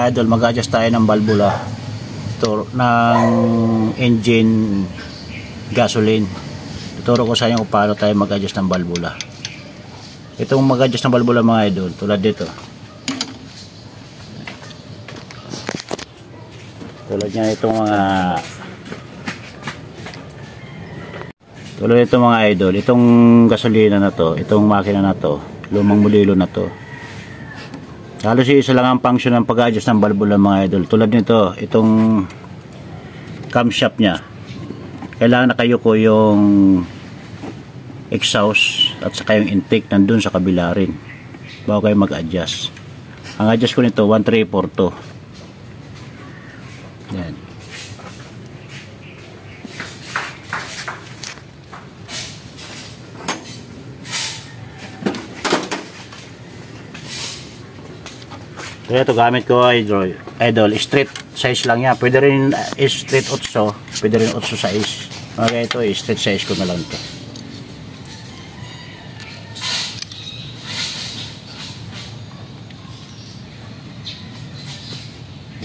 mga idol, mag-adjust tayo ng valvula ito, ng engine gasoline. Tuturo ko sa inyo kung paano tayo mag-adjust ng valvula. Itong mag-adjust ng valvula mga idol, tulad dito. Tulad niya itong mga idol, itong gasolina na to, itong makina na to, lumang mulilo na to. Halos isa lang ang function ng pag-adjust ng valvula mga idol. Tulad nito, itong camshaft nya, kailangan nakayuko yung exhaust at saka yung intake nandun sa kabila rin bago kayo mag-adjust. Ang adjust ko nito 1342. Yan. Kaya ito gamit ko idol, straight size lang yan. Pwede rin straight 8, pwede rin 8 size. Kaya ito straight size ko na lang ito.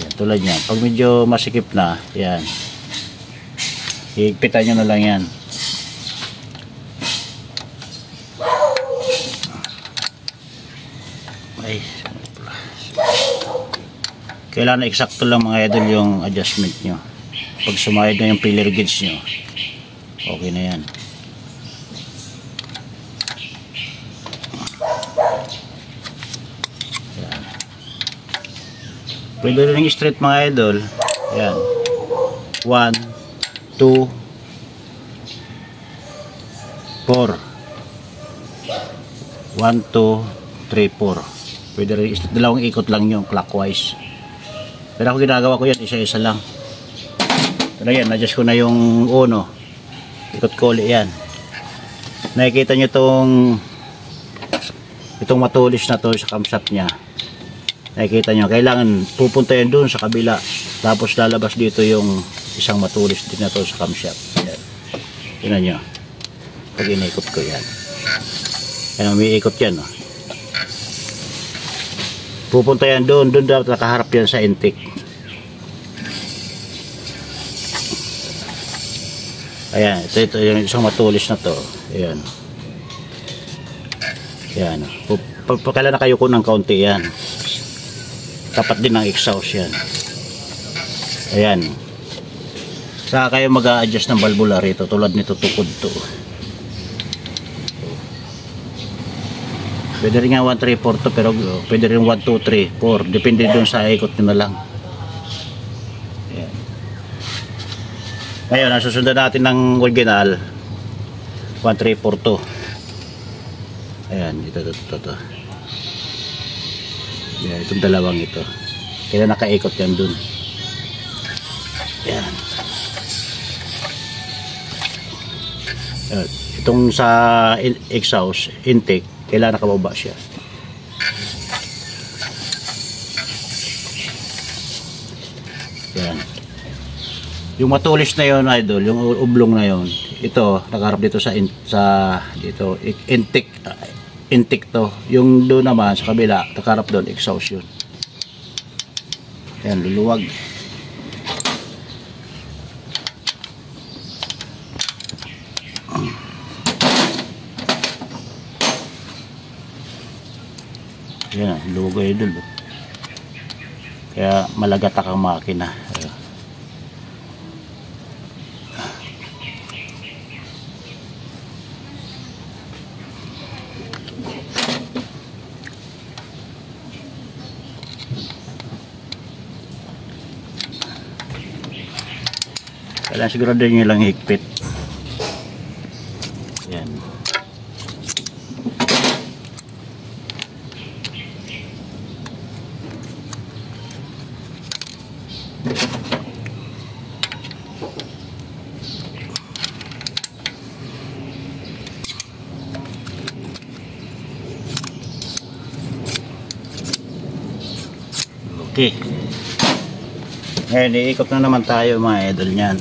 Yan, tulad yan. Pag medyo masikip na, yan. Higpitan nyo na lang yan. Ay, kailangan eksakto lang mga idol yung adjustment nyo. Pag sumayad na yung filler gauge nyo, okay na yan. Yan. Pwede rin yung straight mga idol. Yan. 1, 2, 4. 1, 2, 3, 4. Pwede rin dalawang ikot lang yung clockwise. Pero ako ginagawa ko yan, isa-isa lang. Pero yan, adjust ko na yung uno. Ikot ko ulit yan. Nakikita nyo itong matulis na to sa camshaft nya. Nakikita nyo, kailangan pupunta yan dun sa kabila. Tapos lalabas dito yung isang matulis din na to sa camshaft. Yan. Tingnan nyo. Pag inikot ko yan. Yan, umiikot yan. Oh. Pupunta yan doon dapat nakaharap yan sa intake. Ayan, ito yung isang matulis na to. Ayan. Ayan. Kailan na kayo ko ng kaunti yan. Tapat din ng exhaust yan. Ayan. Saka kayo mag-a-adjust ng valvula rito. Tulad nito tukod to. Pwede rin nga 1, 3, 4 to, pero pwede rin 1, 2, 3, 4. Depende dun sa ikot nyo na lang. Ayan. Ngayon, ang susundan natin ng original 1, 3, 4 to. Ayan, ito. Ayan, itong dalawang ito. Kaya nakaikot yan dun. Ayan. Ayan. Itong sa exhaust, intake, kailangan nakababa siya. Yan. Yung matulis na yon idol, yung oblong na yon, ito nakaharap dito sa dito intake to. Yung doon naman sa kabila, nakaharap doon exhaust yun. Yan, luluwag. Yan, logo idol. Kaya malagatak ang makina. Kailangan sigurado nyo lang higpit. Yan. Okay. Ngayon, iikot na naman tayo mga idol niyan.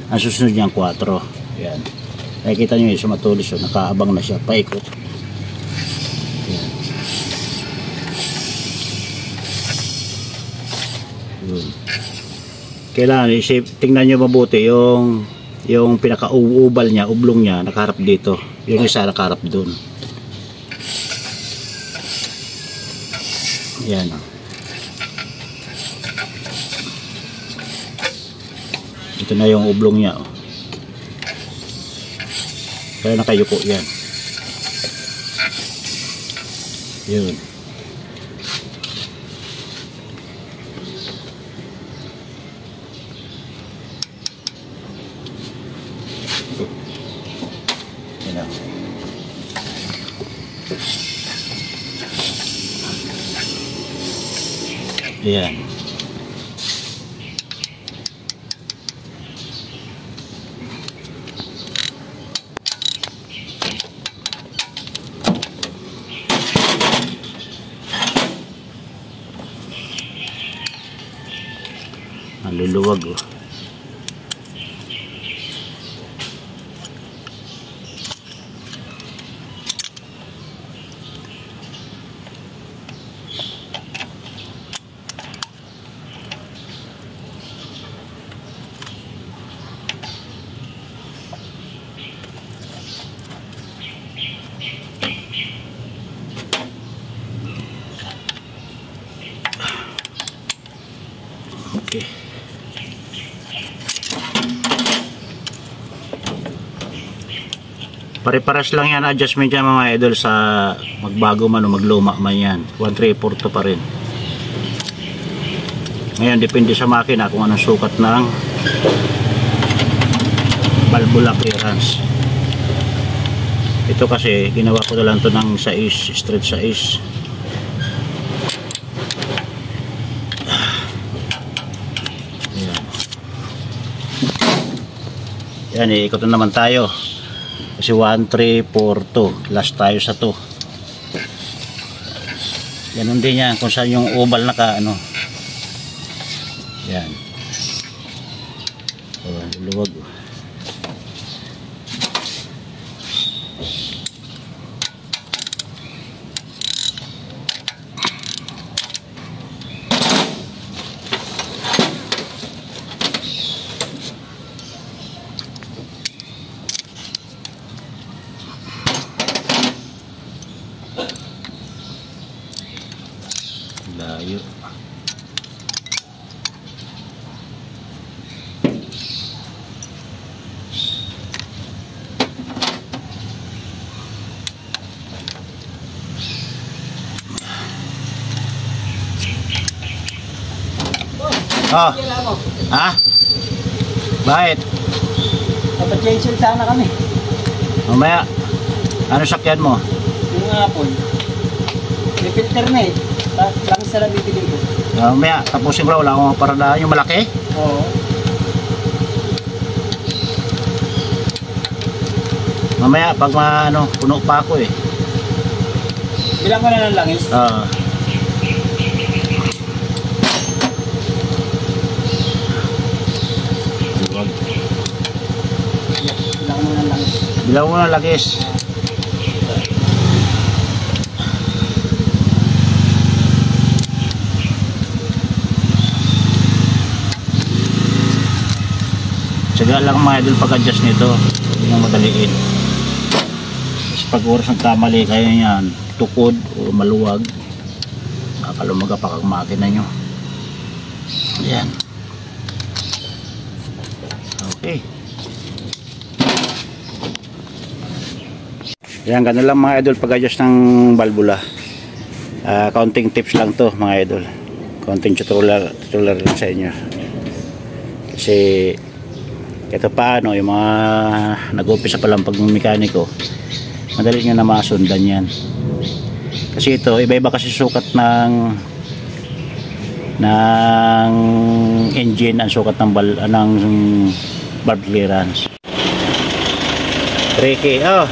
Ang susunod niyang 4. Yan. Nakikita nyo yung sumatulis yun. Nakaabang na siya. Paikot. Yan. kailangan tingnan nyo mabuti yung pinaka-ubal niya, ublong niya nakaharap dito, yung isa nakaharap dun. Yan. Ito na yung ublong niya, oh. Kaya nakayuko yan. Yun. Ayan. Ang luluwag, oh. Okay. Pare-paras lang yan adjustment yan mga idol, sa magbago man o magluma man yan. 1342 pa rin. Ngayon depende sa makina kung anong sukat ng valvula clearance. Ito kasi ginawa ko na lang to ng size, straight size. Yan, iikot na naman tayo. Kasi 1342. Last tayo sa 2. Ganun din yan. Kung saan yung oval naka ano. Yan. O, luwag. Layo. Oh. Ha? Bakit? Kapag-change sana kami. Mamaya. Ano sakyan mo? Yung hapon. May filter na eh. Langis na lang bibili ko. Mamaya. Tapusin ko lang. Wala akong paradaan. Yung malaki? Oo. Mamaya. Pag ano, puno pa ako eh. Bilang ko na ng langis. Oo. Bilang mo ng langis. Bilang mo ng langis. Tsaga lang mga idol pag-adjust nito. Hindi nang madaliin. Kasi pag oras ng kamali kayo yan, tukod o maluwag, makalumaga pa kang makina nyo. Ayan. Okay. Ayan, ganun lang mga idol pag-adjust ng valvula. Counting tips lang to mga idol. Counting tutorial lang sa inyo. Kasi ito paano yung mga nag-umpisa pa lang pag mekaniko, madali nyo na masundan yan. Kasi ito iba-iba kasi sukat ng engine, ang sukat ng valve clearance. Tricky. Oh,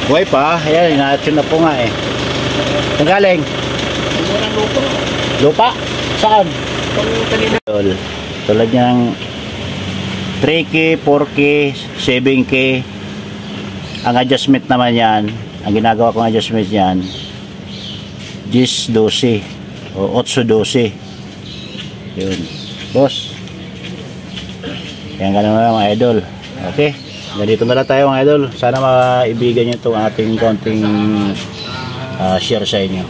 buhay pa. Ayan, ina-tune na po nga eh. Saan galing? Lupa? Saan? Tulad niyang 3K, 4K, 7K. Ang adjustment naman yan, ang ginagawa kong adjustment yan 10-12 o 8-12. Yun. Tapos, yan ganun na mga idol. Okay, ganito na lang tayo mga idol. Sana maibigan nyo itong ating konting share sa inyo.